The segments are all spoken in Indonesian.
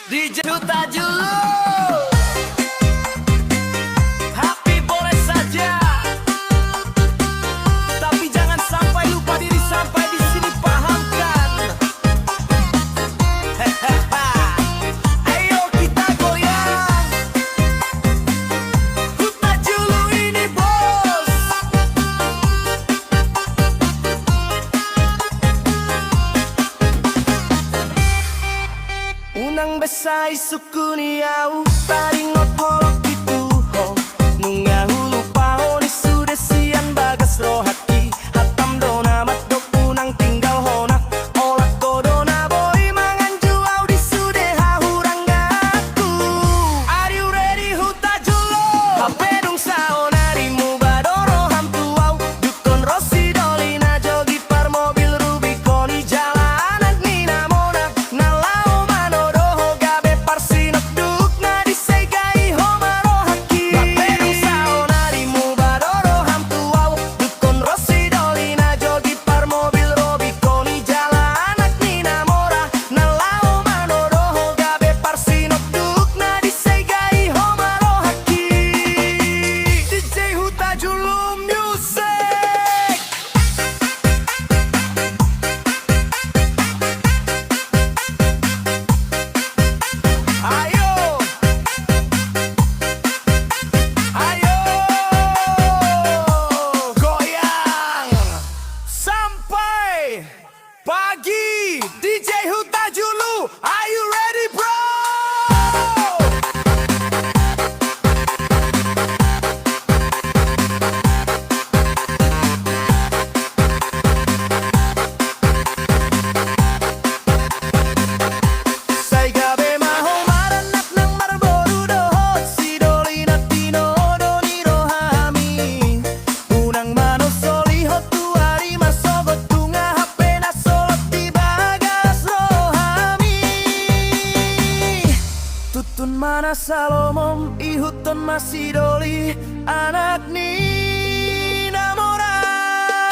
DJ Huta Julu. Happy boleh saja, tapi jangan sampai lupa diri sampai di sini, paham kan? Ayo kita goyang. Huta Julu ini bos. Unang besai suku niau paring ngotolok dituho nunga hulu pao ni sudah sian bagas rohati hatam dona mat do punang tinggal hona olah kodona boy mangan juau di sude hahurang gaku. Are you ready Huta Julu? Hapedung saonari mu badoro hampuau dukon Rossi dolina jogi par mobil Rubicon di jalanan ni namona nalau manodoho gabe parsinok duk na di segai homaro haki. Hapedung saonari mu badoro hampuau dukon Rossi dolina jogi par mobil Rubicon di jalanan ni namora nalau manodoho gabe parsinok duk na di segai homaro haki. DJ Huta Julu Music. Ayo, ayo, goyang sampai pagi. DJ Huta Julu, are you ready, bro? Say gabe maho maranak nang marboru dohot si dolina tino doni rohami unang mano solihot tuari masogot tunga hapena solot di bagas rohami tutun mana salomom ihuton masih doli anak ni namora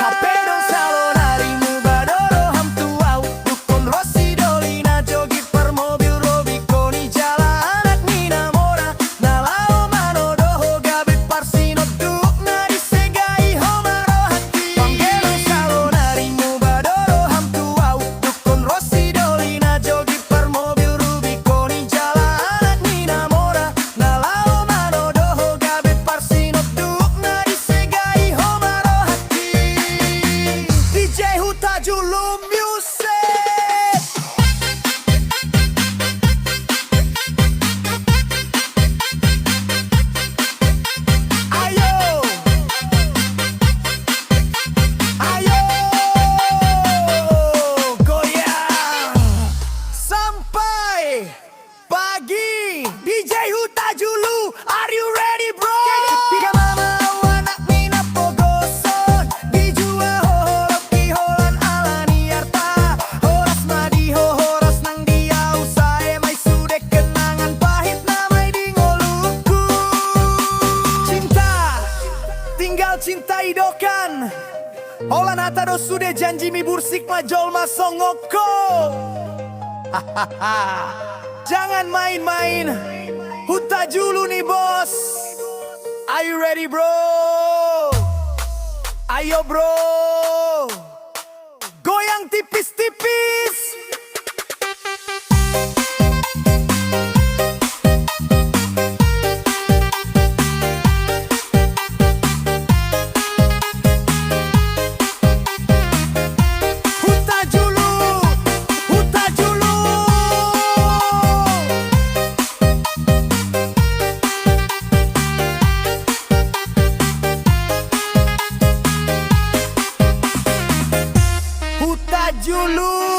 hapedong salonari mu badoro hamtuau dukon Rossi dolina jogi per mobil Rubicon di jalanan ni namora nalau manodoho gabe parsino duk na di segai homaro hati. Panggelong salonari mu badoro hamtuau dukon Rossi dolina jogi per mobil Rubicon di jalanan ni namora nalau manodoho gabe parsino duk na di segai homaro hati. DJ Huta Julu Music. Ayo, ayo, goyang sampai pagi. DJ Huta Julu, are you ready, bro? Tiga mama anak mina pogoson dijua holop di holan alani arta horas madiho horas nang dia usahe mai sude kenangan pahit namai di ngoluku. Cinta tinggal cinta idokan holan atado sude janji mi bursik majol masongoko. Jangan main-main, Huta Julu nih bos. Are you ready, bro? Ayo bro, goyang tipis-tipis. Huta Julu, Huta Julu. Huta Julu.